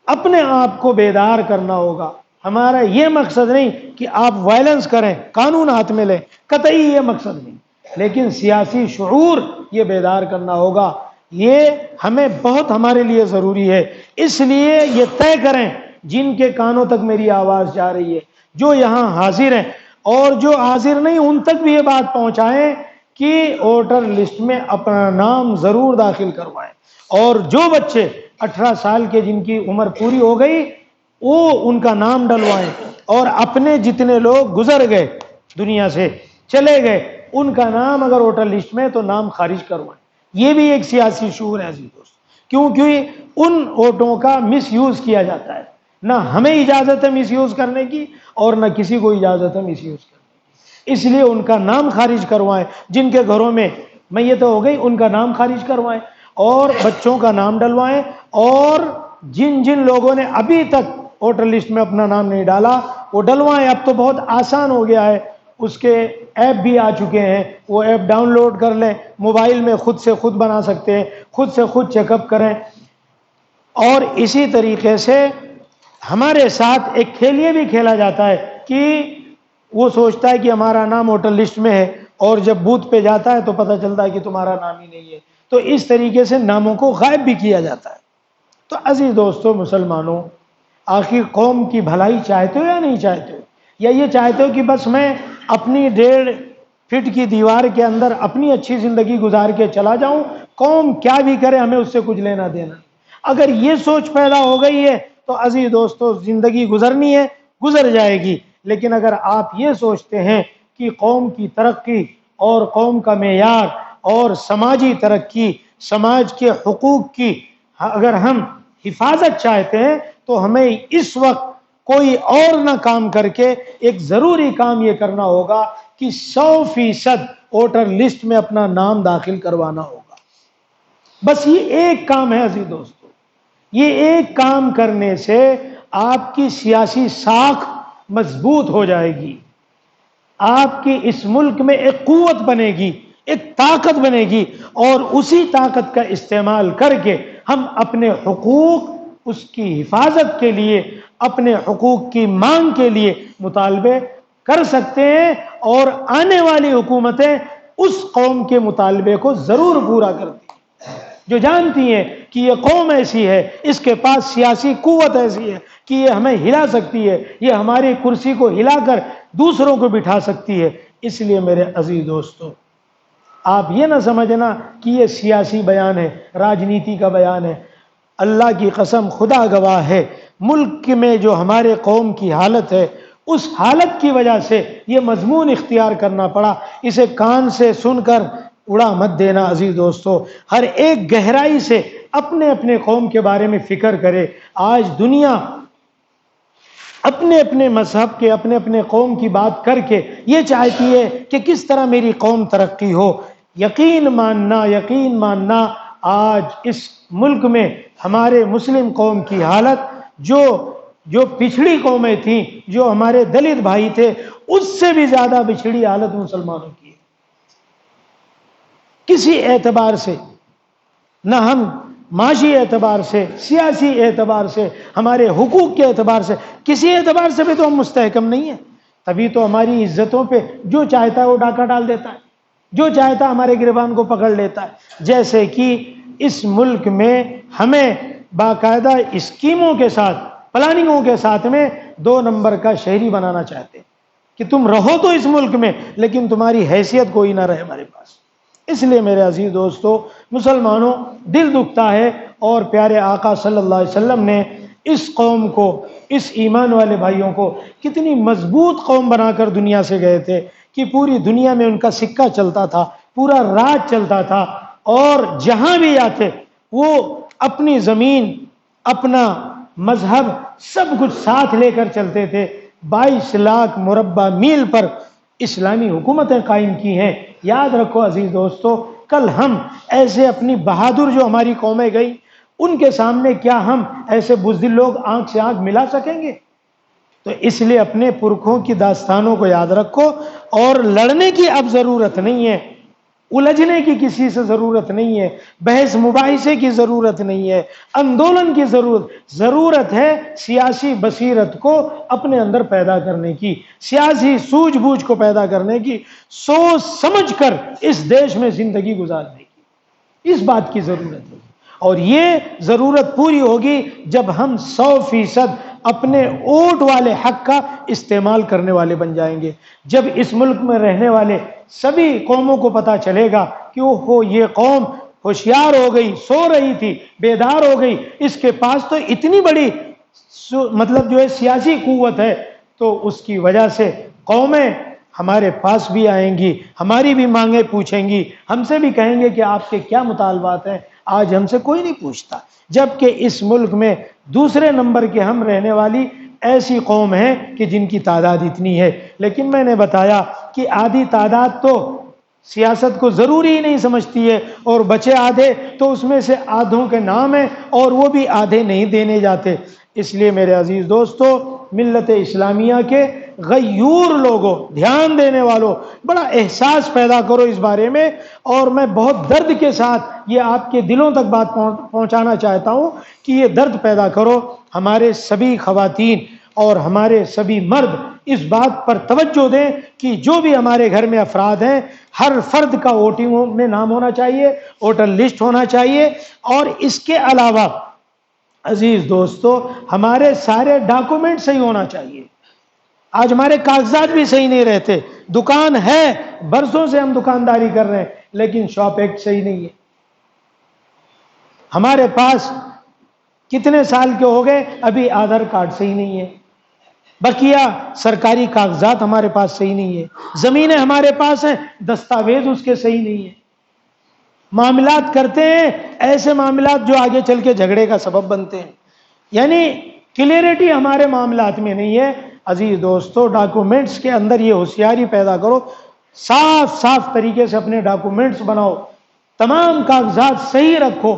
اپنے آپ کو بیدار کرنا ہوگا. ہمارا یہ مقصد نہیں کہ آپ وائلنس کریں، قانون ہاتھ میں لیں، قطعی یہ مقصد نہیں، لیکن سیاسی شعور یہ بیدار کرنا ہوگا. یہ ہمیں بہت ہمارے لیے ضروری ہے. اس لیے یہ طے کریں، جن کے کانوں تک میری آواز جا رہی ہے، جو یہاں حاضر ہیں اور جو حاضر نہیں، ان تک بھی یہ بات پہنچائیں کہ ووٹر لسٹ میں اپنا نام ضرور داخل کروائیں. اور جو بچے 18 سال کے جن کی عمر پوری ہو گئی، وہ ان کا نام ڈلوائیں، اور اپنے جتنے لوگ گزر گئے دنیا سے چلے گئے، ان کا نام اگر ووٹر لسٹ میں تو نام خارج کروائیں. یہ بھی ایک سیاسی شعور ہے عزیز دوست، کیونکہ ان ووٹوں کا مس یوز کیا جاتا ہے. نہ ہمیں اجازت ہے مس یوز کرنے کی، اور نہ کسی کو اجازت ہے مس یوز کرنے کی. اس لیے ان کا نام خارج کروائیں. جن کے گھروں میں میت ہو گئی ان کا نام خارج کروائیں. اور بچوں کا نام ڈلوائیں، اور جن جن لوگوں نے ابھی تک ووٹر لسٹ میں اپنا نام نہیں ڈالا وہ ڈلوائیں۔ اب تو بہت آسان ہو گیا ہے، اس کے ایپ بھی آ چکے ہیں، وہ ایپ ڈاؤن لوڈ کر لیں، موبائل میں خود سے خود بنا سکتے ہیں، خود سے خود چیک اپ کریں۔ اور اسی طریقے سے ہمارے ساتھ ایک کھیل یہ بھی کھیلا جاتا ہے کہ وہ سوچتا ہے کہ ہمارا نام ووٹر لسٹ میں ہے، اور جب بوتھ پہ جاتا ہے تو پتہ چلتا ہے کہ تمہارا نام ہی نہیں ہے۔ تو اس طریقے سے ناموں کو غائب بھی کیا جاتا ہے۔ تو عزیز دوستو مسلمانوں، آخر قوم کی بھلائی چاہتے ہو یا نہیں چاہتے ہو؟ یا یہ چاہتے ہو کہ بس میں اپنی 1.5 فٹ کی دیوار کے اندر اپنی اچھی زندگی گزار کے چلا جاؤں، قوم کیا بھی کرے ہمیں اس سے کچھ لینا دینا؟ اگر یہ سوچ پیدا ہو گئی ہے تو عزیز دوستو زندگی گزرنی ہے، گزر جائے گی۔ لیکن اگر آپ یہ سوچتے ہیں کہ قوم کی ترقی اور قوم کا معیار اور سماجی ترقی، سماج کے حقوق کی اگر ہم حفاظت چاہتے ہیں تو ہمیں اس وقت کوئی اور نہ کام کر کے ایک ضروری کام یہ کرنا ہوگا کہ 100% ووٹر لسٹ میں اپنا نام داخل کروانا ہوگا۔ بس یہ ایک کام ہے عزیز دوستو، یہ ایک کام کرنے سے آپ کی سیاسی ساکھ مضبوط ہو جائے گی، آپ کی اس ملک میں ایک قوت بنے گی، ایک طاقت بنے گی، اور اسی طاقت کا استعمال کر کے ہم اپنے حقوق، اس کی حفاظت کے لیے، اپنے حقوق کی مانگ کے لیے مطالبے کر سکتے ہیں، اور آنے والی حکومتیں اس قوم کے مطالبے کو ضرور پورا کرتی ہیں جو جانتی ہیں کہ یہ قوم ایسی ہے، اس کے پاس سیاسی قوت ایسی ہے کہ یہ ہمیں ہلا سکتی ہے، یہ ہماری کرسی کو ہلا کر دوسروں کو بٹھا سکتی ہے۔ اس لیے میرے عزیز دوستو، آپ یہ نہ سمجھنا کہ یہ سیاسی بیان ہے، راجنیتی کا بیان ہے۔ اللہ کی قسم، خدا گواہ ہے، ملک میں جو ہمارے قوم کی حالت ہے، اس حالت کی وجہ سے یہ مضمون اختیار کرنا پڑا۔ اسے کان سے سن کر اڑا مت دینا عزیز دوستو، ہر ایک گہرائی سے اپنے اپنے قوم کے بارے میں فکر کرے۔ آج دنیا اپنے اپنے مذہب کے، اپنے اپنے قوم کی بات کر کے یہ چاہتی ہے کہ کس طرح میری قوم ترقی ہو۔ یقین ماننا آج اس ملک میں ہمارے مسلم قوم کی حالت، جو پچھڑی قومیں تھیں، جو ہمارے دلت بھائی تھے، اس سے بھی زیادہ پچھڑی حالت مسلمانوں کی ہے۔ کسی اعتبار سے نہ ہم معاشی اعتبار سے، سیاسی اعتبار سے، ہمارے حقوق کے اعتبار سے، کسی اعتبار سے بھی تو ہم مستحکم نہیں ہیں۔ تبھی تو ہماری عزتوں پہ جو چاہتا ہے وہ ڈاکہ ڈال دیتا ہے، جو چاہتا ہے ہمارے گریبان کو پکڑ لیتا ہے۔ جیسے کہ اس ملک میں ہمیں باقاعدہ اسکیموں کے ساتھ، پلاننگوں کے ساتھ میں 2 نمبر کا شہری بنانا چاہتے ہیں کہ تم رہو تو اس ملک میں، لیکن تمہاری حیثیت کوئی نہ رہے ہمارے پاس۔ اس لیے میرے عزیز دوستو مسلمانوں، دل دکھتا ہے، اور پیارے آقا صلی اللہ علیہ وسلم نے اس قوم کو، اس ایمان والے بھائیوں کو کتنی مضبوط قوم بنا کر دنیا سے گئے تھے کہ پوری دنیا میں ان کا سکہ چلتا تھا، پورا راج چلتا تھا، اور جہاں بھی آتے وہ اپنی زمین، اپنا مذہب، سب کچھ ساتھ لے کر چلتے تھے۔ 22 لاکھ مربع میل پر اسلامی حکومتیں قائم کی ہیں۔ یاد رکھو عزیز دوستو، کل ہم ایسے اپنی بہادر جو ہماری قومیں گئی، ان کے سامنے کیا ہم ایسے بزدل لوگ آنکھ سے آنکھ ملا سکیں گے؟ تو اس لیے اپنے پرکھوں کی داستانوں کو یاد رکھو، اور لڑنے کی اب ضرورت نہیں ہے، الجھنے کی کسی سے ضرورت نہیں ہے، بحث مباحثے کی ضرورت نہیں ہے، اندولن کی ضرورت ہے سیاسی بصیرت کو اپنے اندر پیدا کرنے کی، سیاسی سوجھ بوجھ کو پیدا کرنے کی، سوچ سمجھ کر اس دیش میں زندگی گزارنے کی، اس بات کی ضرورت ہے۔ اور یہ ضرورت پوری ہوگی جب ہم 100% اپنے ووٹ والے حق کا استعمال کرنے والے بن جائیں گے، جب اس ملک میں رہنے والے سبھی قوموں کو پتا چلے گا کہ یہ قوم ہوشیار ہو گئی، سو رہی تھی، بیدار ہو گئی، اس کے پاس تو اتنی بڑی مطلب جو ہے سیاسی قوت ہے، تو اس کی وجہ سے قومیں ہمارے پاس بھی آئیں گی، ہماری بھی مانگیں پوچھیں گی، ہم سے بھی کہیں گے کہ آپ کے کیا مطالبات ہیں۔ آج ہم سے کوئی نہیں پوچھتا، جبکہ اس ملک میں دوسرے نمبر کے ہم رہنے والی ایسی قوم ہے کہ جن کی تعداد اتنی ہے۔ لیکن میں نے بتایا کہ آدھی تعداد تو سیاست کو ضروری ہی نہیں سمجھتی ہے، اور بچے آدھے تو اس میں سے آدھوں کے نام ہیں اور وہ بھی آدھے نہیں دینے جاتے۔ اس لیے میرے عزیز دوستو، ملت اسلامیہ کے غیور لوگوں، دھیان دینے والوں، بڑا احساس پیدا کرو اس بارے میں، اور میں بہت درد کے ساتھ یہ آپ کے دلوں تک بات پہنچانا چاہتا ہوں کہ یہ درد پیدا کرو، ہمارے سبھی خواتین اور ہمارے سبھی مرد اس بات پر توجہ دیں کہ جو بھی ہمارے گھر میں افراد ہیں، ہر فرد کا ووٹنگ میں نام ہونا چاہیے، ووٹر لسٹ ہونا چاہیے، اور اس کے علاوہ عزیز دوستو ہمارے سارے ڈاکومنٹ صحیح ہونا چاہیے۔ آج ہمارے کاغذات بھی صحیح نہیں رہتے، دکان ہے، برسوں سے ہم دکانداری کر رہے ہیں، لیکن شاپ ایکٹ صحیح نہیں ہے۔ ہمارے پاس کتنے سال کے ہو گئے، ابھی آدھار کارڈ صحیح نہیں ہے، بقیہ سرکاری کاغذات ہمارے پاس صحیح نہیں ہے، زمینیں ہمارے پاس ہیں، دستاویز اس کے صحیح نہیں ہے۔ معاملات کرتے ہیں ایسے معاملات جو آگے چل کے جھگڑے کا سبب بنتے ہیں، یعنی کلیئرٹی ہمارے معاملات میں نہیں ہے۔ عزیز دوستو، ڈاکومنٹس کے اندر یہ ہوشیاری پیدا کرو، صاف صاف طریقے سے اپنے ڈاکومنٹس بناؤ، تمام کاغذات صحیح رکھو،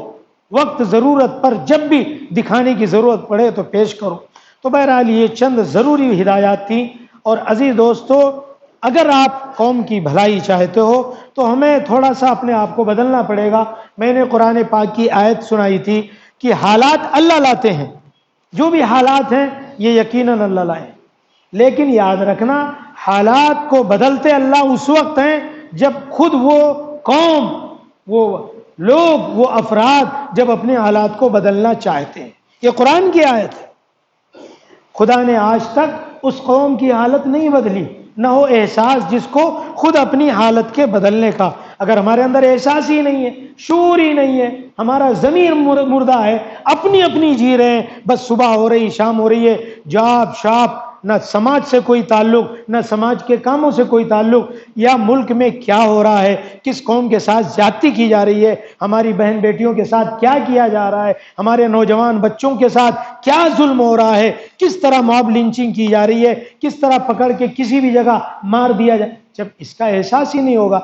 وقت ضرورت پر جب بھی دکھانے کی ضرورت پڑے تو پیش کرو۔ تو بہرحال یہ چند ضروری ہدایات تھیں، اور عزیز دوستو اگر آپ قوم کی بھلائی چاہتے ہو تو ہمیں تھوڑا سا اپنے آپ کو بدلنا پڑے گا۔ میں نے قرآن پاک کی آیت سنائی تھی کہ حالات اللہ لاتے ہیں، جو بھی حالات ہیں یہ یقیناً اللہ لائے، لیکن یاد رکھنا حالات کو بدلتے اللہ اس وقت ہیں جب خود وہ قوم، وہ لوگ، وہ افراد جب اپنے حالات کو بدلنا چاہتے ہیں۔ یہ قرآن کی آیت ہے۔ خدا نے آج تک اس قوم کی حالت نہیں بدلی، نہ ہو احساس جس کو خود اپنی حالت کے بدلنے کا۔ اگر ہمارے اندر احساس ہی نہیں ہے، شعور ہی نہیں ہے، ہمارا ضمیر مردہ ہے، اپنی اپنی جی رہے ہیں، بس صبح ہو رہی شام ہو رہی ہے، جاب شاپ، نہ سماج سے کوئی تعلق، نہ سماج کے کاموں سے کوئی تعلق، یا ملک میں کیا ہو رہا ہے، کس قوم کے ساتھ زیادتی کی جا رہی ہے، ہماری بہن بیٹیوں کے ساتھ کیا کیا جا رہا ہے، ہمارے نوجوان بچوں کے ساتھ کیا ظلم ہو رہا ہے، کس طرح ماب لنچنگ کی جا رہی ہے، کس طرح پکڑ کے کسی بھی جگہ مار دیا جائے، جب اس کا احساس ہی نہیں ہوگا،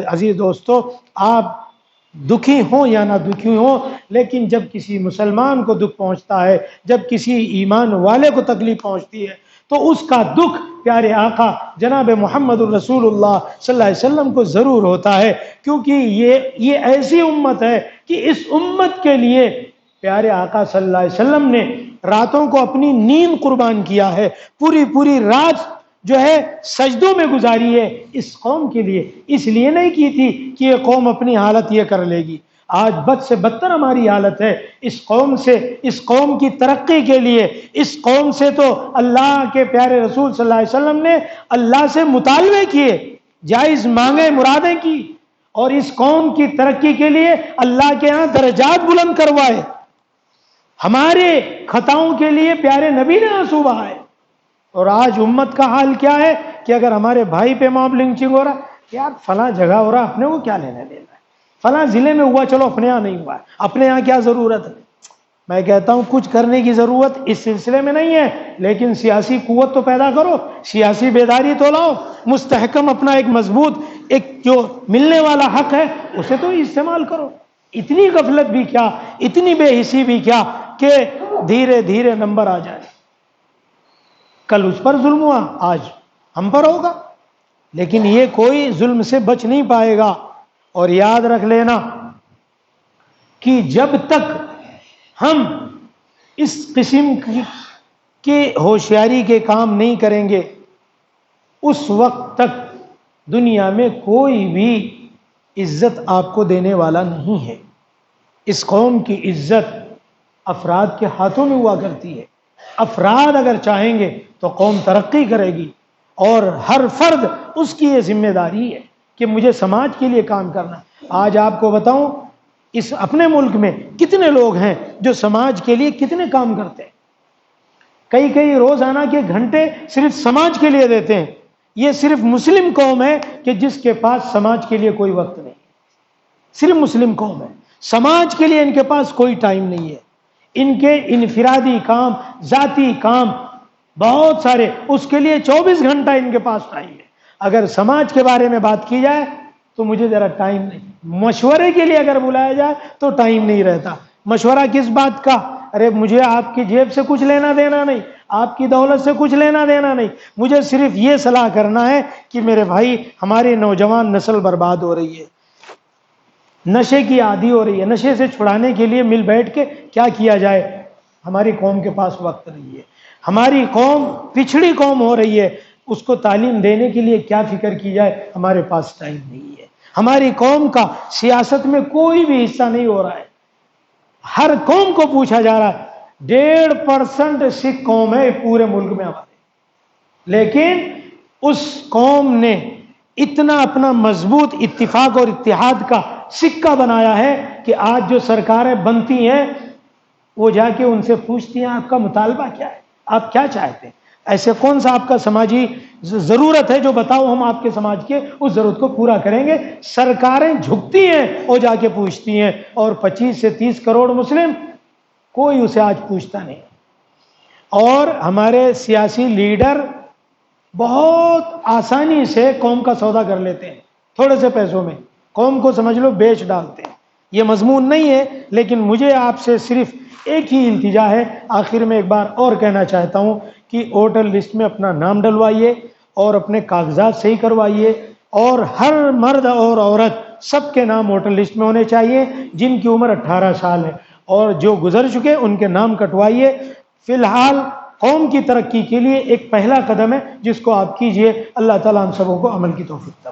عزیز دوستو آپ دکھی ہوں یا نہ دکھی ہوں، لیکن جب کسی مسلمان کو دکھ پہنچتا ہے، جب کسی ایمان والے کو تکلیف پہنچتی ہے، تو اس کا دکھ پیارے آقا جناب محمد الرسول اللہ صلی اللہ علیہ وسلم کو ضرور ہوتا ہے، کیونکہ یہ ایسی امت ہے کہ اس امت کے لیے پیارے آقا صلی اللہ علیہ وسلم نے راتوں کو اپنی نیند قربان کیا ہے، پوری رات جو ہے سجدوں میں گزاری ہے اس قوم کے لیے، اس لیے نہیں کی تھی کہ یہ قوم اپنی حالت یہ کر لے گی۔ آج بد سے بدتر ہماری حالت ہے اس قوم سے، اس قوم کی ترقی کے لیے، اس قوم سے تو اللہ کے پیارے رسول صلی اللہ علیہ وسلم نے اللہ سے مطالبے کیے، جائز مانگے، مرادیں کی، اور اس قوم کی ترقی کے لیے اللہ کے ہاں درجات بلند کروائے۔ ہمارے خطاؤں کے لیے پیارے نبی نے آنسو بہائے، اور آج امت کا حال کیا ہے کہ اگر ہمارے بھائی پہ ماب لنچنگ ہو رہا ہے، یار فلاں جگہ ہو رہا، اپنے کو کیا لینا دینا ہے، فلاں ضلع میں ہوا، چلو اپنے یہاں نہیں ہوا ہے، اپنے یہاں کیا ضرورت ہے۔ میں کہتا ہوں کچھ کرنے کی ضرورت اس سلسلے میں نہیں ہے، لیکن سیاسی قوت تو پیدا کرو، سیاسی بیداری تو لاؤ، مستحکم اپنا ایک مضبوط، ایک جو ملنے والا حق ہے اسے تو استعمال کرو۔ اتنی غفلت بھی کیا، اتنی بے حسی بھی کیا کہ دھیرے دھیرے نمبر آ جائے۔ کل اس پر ظلم ہوا، آج ہم پر ہوگا، لیکن یہ کوئی ظلم سے بچ نہیں پائے گا۔ اور یاد رکھ لینا کہ جب تک ہم اس قسم کی ہوشیاری کے کام نہیں کریں گے، اس وقت تک دنیا میں کوئی بھی عزت آپ کو دینے والا نہیں ہے۔ اس قوم کی عزت افراد کے ہاتھوں میں ہوا کرتی ہے۔ افراد اگر چاہیں گے تو قوم ترقی کرے گی، اور ہر فرد اس کی یہ ذمہ داری ہے کہ مجھے سماج کے لیے کام کرنا۔ آج آپ کو بتاؤں اس اپنے ملک میں کتنے لوگ ہیں جو سماج کے لیے کتنے کام کرتے ہیں، کئی روزانہ کے گھنٹے صرف سماج کے لیے دیتے ہیں۔ یہ صرف مسلم قوم ہے کہ جس کے پاس سماج کے لیے کوئی وقت نہیں، صرف مسلم قوم ہے، سماج کے لیے ان کے پاس کوئی ٹائم نہیں ہے۔ ان کے انفرادی کام، ذاتی کام بہت سارے، اس کے لیے 24 گھنٹہ ان کے پاس ٹائم ہے۔ اگر سماج کے بارے میں بات کی جائے تو مجھے ذرا ٹائم نہیں. مشورے کے لیے اگر بلایا جائے تو ٹائم نہیں رہتا. مشورہ کس بات کا؟ ارے مجھے آپ کی جیب سے کچھ لینا دینا نہیں، آپ کی دولت سے کچھ لینا دینا نہیں، مجھے صرف یہ صلاح کرنا ہے کہ میرے بھائی ہماری نوجوان نسل برباد ہو رہی ہے، نشے کی عادی ہو رہی ہے، نشے سے چھڑانے کے لیے مل بیٹھ کے کیا کیا جائے. ہماری قوم کے پاس وقت نہیں ہے، ہماری قوم پچھڑی قوم ہو رہی ہے، اس کو تعلیم دینے کے لیے کیا فکر کی جائے، ہمارے پاس ٹائم نہیں ہے. ہماری قوم کا سیاست میں کوئی بھی حصہ نہیں ہو رہا ہے. ہر قوم کو پوچھا جا رہا ہے. 1.5% سکھ قوم ہے پورے ملک میں ہمارے، لیکن اس قوم نے اتنا اپنا مضبوط اتفاق اور اتحاد کا سکہ بنایا ہے کہ آج جو سرکاریں بنتی ہیں وہ جا کے ان سے پوچھتی ہیں آپ کا مطالبہ کیا ہے، آپ کیا چاہتے ہیں، ایسے کون سا آپ کا سماجی ضرورت ہے جو بتاؤ ہم آپ کے سماج کے اس ضرورت کو پورا کریں گے. سرکاریں جھکتی ہیں وہ جا کے پوچھتی ہیں، اور 25 سے 30 کروڑ مسلم کوئی اسے آج پوچھتا نہیں. اور ہمارے سیاسی لیڈر بہت آسانی سے قوم کا سودا کر لیتے ہیں، تھوڑے سے پیسوں میں قوم کو سمجھ لو بیچ ڈالتے ہیں. یہ مضمون نہیں ہے، لیکن مجھے آپ سے صرف ایک ہی التجا ہے. آخر میں ایک بار اور کہنا چاہتا ہوں کہ ووٹر لسٹ میں اپنا نام ڈلوائیے اور اپنے کاغذات صحیح کروائیے، اور ہر مرد اور عورت سب کے نام ووٹر لسٹ میں ہونے چاہیے جن کی عمر 18 سال ہے، اور جو گزر چکے ان کے نام کٹوائیے. فی الحال قوم کی ترقی کے لیے ایک پہلا قدم ہے جس کو آپ کیجئے. اللہ تعالیٰ ہم سبوں کو عمل کی توفیق دے.